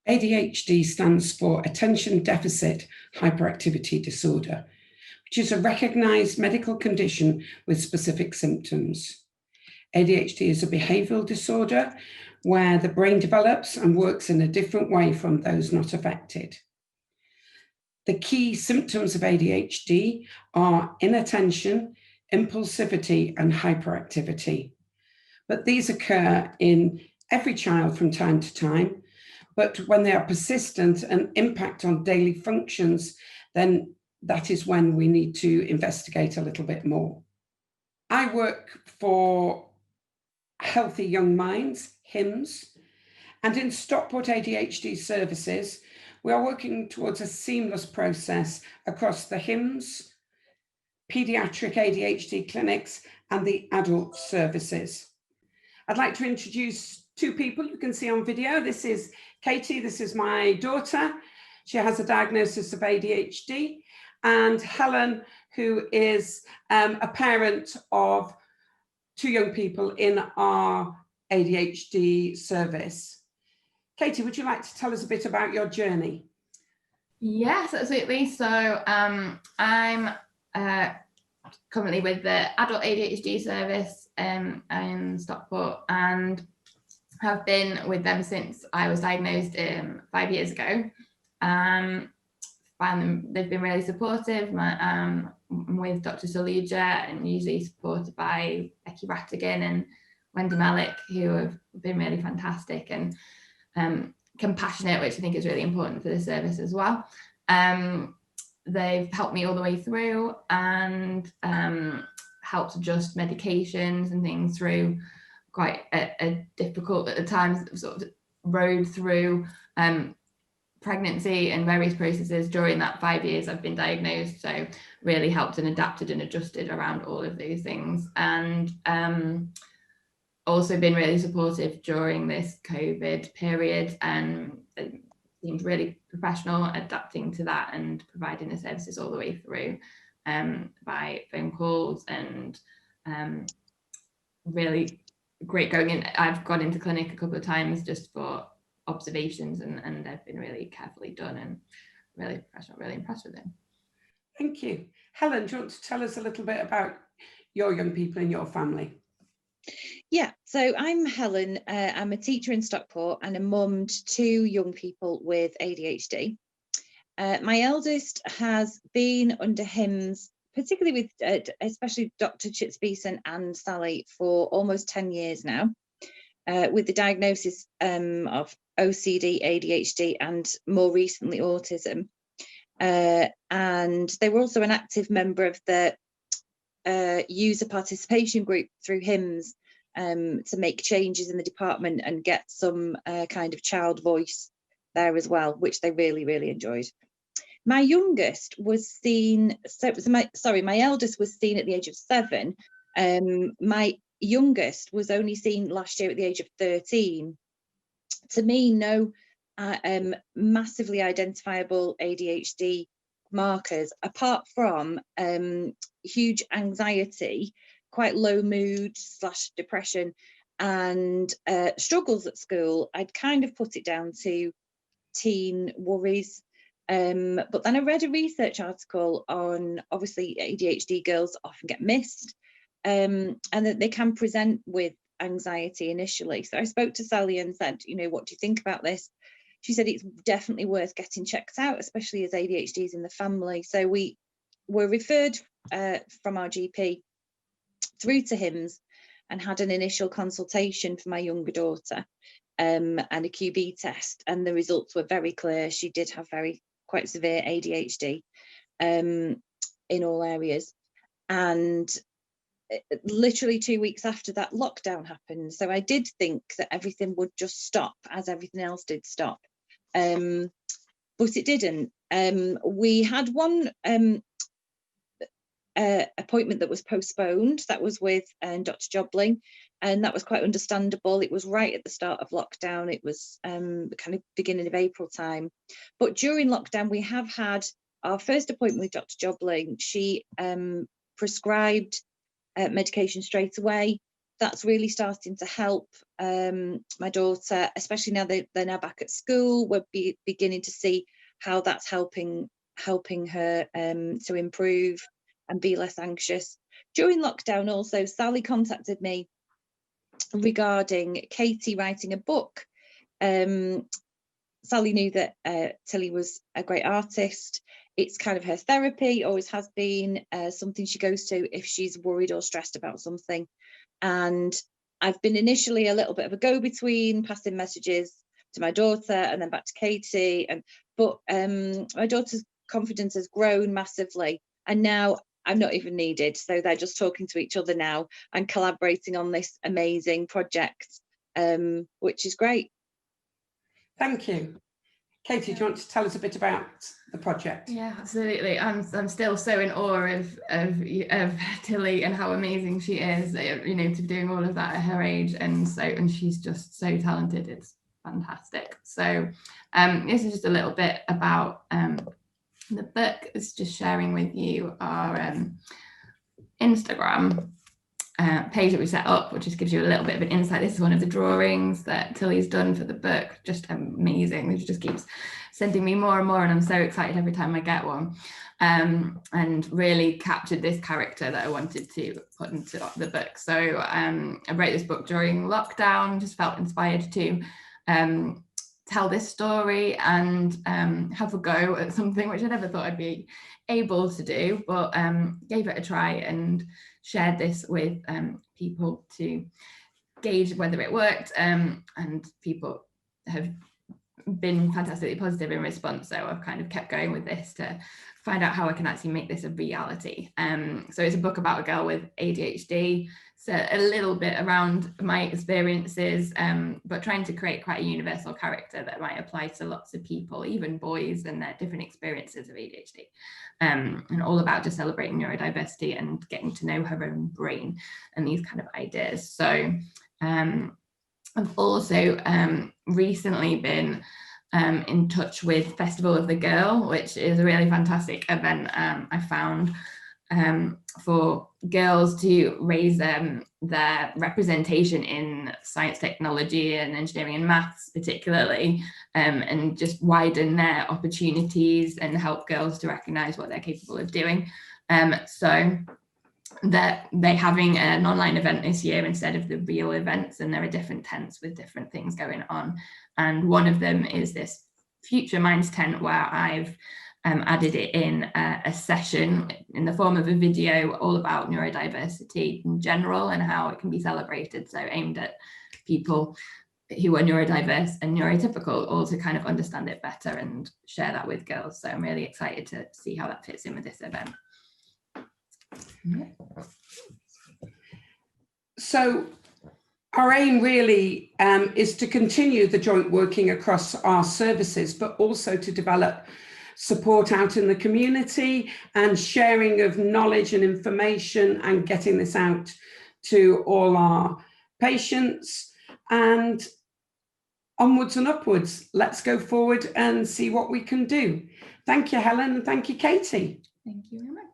ADHD stands for Attention Deficit Hyperactivity Disorder, which is a recognised medical condition with specific symptoms. ADHD is a behavioural disorder where the brain develops and works in a different way from those not affected. The key symptoms of ADHD are inattention, impulsivity, and hyperactivity. But these occur in every child from time to time. But when they are persistent and impact on daily functions, then that is when we need to investigate a little bit more. I work for Healthy Young Minds, HYMS, and in Stockport ADHD services, we are working towards a seamless process across the HYMS, paediatric ADHD clinics, and the adult services. I'd like to introduce two people you can see on video. This is Katie, this is my daughter. She has a diagnosis of ADHD, and Helen, who is a parent of two young people in our ADHD service. Katie, would you like to tell us a bit about your journey? Yes, absolutely. So I'm currently with the adult ADHD service in Stockport, and have been with them since I was diagnosed 5 years ago. They've been really supportive. I'm with Dr. Saluja and usually supported by Becky Rattigan and Wendy Malik, who have been really fantastic and compassionate, which I think is really important for the service as well. They've helped me all the way through and helped adjust medications and things through quite a difficult, at the times, sort of road through pregnancy and various processes during that 5 years I've been diagnosed. So really helped and adapted and adjusted around all of those things. And also been really supportive during this COVID period, and seemed really professional, adapting to that and providing the services all the way through by phone calls, and really great going in. I've gone into clinic a couple of times just for observations, and they've been really carefully done and really professional, really impressed with them. Thank you. Helen, do you want to tell us a little bit about your young people in your family? Yeah, so I'm Helen. I'm a teacher in Stockport and a mum to two young people with ADHD. My eldest has been under HYMS, particularly with especially Dr. Chitsbeeson and Sally, for almost 10 years now, with the diagnosis of OCD, ADHD, and more recently autism. And they were also an active member of the user participation group through HYMS, to make changes in the department and get some kind of child voice there as well, which they really, really enjoyed. My youngest was seen, my eldest was seen at the age of 7. My youngest was only seen last year at the age of 13. To me, no massively identifiable ADHD markers, apart from huge anxiety, quite low mood / depression, and struggles at school. I'd kind of put it down to teen worries. But then I read a research article on, obviously, ADHD girls often get missed, and that they can present with anxiety initially. So I spoke to Sally and said, what do you think about this? She said it's definitely worth getting checked out, especially as ADHD is in the family. So we were referred from our GP through to HYMS and had an initial consultation for my younger daughter, and a QB test, and the results were very clear. She did have quite severe ADHD in all areas, and literally 2 weeks after that, lockdown happened. So I did think that everything would just stop, as everything else did stop, but it didn't. We had one appointment that was postponed. That was with Dr. Jobling, and that was quite understandable. It was right at the start of lockdown. It was kind of beginning of April time. But during lockdown, we have had our first appointment with Dr. Jobling. She prescribed medication straight away. that's really starting to help my daughter, especially now they're now back at school. We're beginning to see how that's helping her to improve and be less anxious. During lockdown also, Sally contacted me regarding Katie writing a book. Sally knew that Tilly was a great artist. It's kind of her therapy, always has been, something she goes to if she's worried or stressed about something. And I've been initially a little bit of a go-between, passing messages to my daughter and then back to Katie. But my daughter's confidence has grown massively, and now I'm not even needed. So they're just talking to each other now and collaborating on this amazing project, which is great. Thank you. Katie, do you want to tell us a bit about the project? Yeah, absolutely. I'm still so in awe of Tilly and how amazing she is, you know, to be doing all of that at her age, and she's just so talented. It's fantastic. So this is just a little bit about the book. It's just sharing with you our Instagram page that we set up, which just gives you a little bit of an insight. This is one of the drawings that Tilly's done for the book. Just amazing. It just keeps sending me more and more, and I'm so excited every time I get one. And really captured this character that I wanted to put into the book. So I wrote this book during lockdown, just felt inspired to tell this story and have a go at something which I never thought I'd be able to do, but gave it a try and shared this with people to gauge whether it worked, and people have been fantastically positive in response. So I've kind of kept going with this to find out how I can actually make this a reality. So it's a book about a girl with ADHD, so a little bit around my experiences, but trying to create quite a universal character that might apply to lots of people, even boys and their different experiences of ADHD, and all about just celebrating neurodiversity and getting to know her own brain and these kind of ideas. So I've also recently been in touch with Festival of the Girl, which is a really fantastic event I found for girls to raise their representation in science, technology and engineering and maths particularly, and just widen their opportunities and help girls to recognise what they're capable of doing. So they're having an online event this year instead of the real events, and there are different tents with different things going on, and one of them is this Future Minds tent where I've added it in a session in the form of a video all about neurodiversity in general and how it can be celebrated, so aimed at people who are neurodiverse and neurotypical, all to kind of understand it better and share that with girls. So I'm really excited to see how that fits in with this event. So our aim really is to continue the joint working across our services, but also to develop support out in the community and sharing of knowledge and information and getting this out to all our patients, and onwards and upwards. Let's go forward and see what we can do. Thank you, Helen, and thank you, Katie. Thank you very much.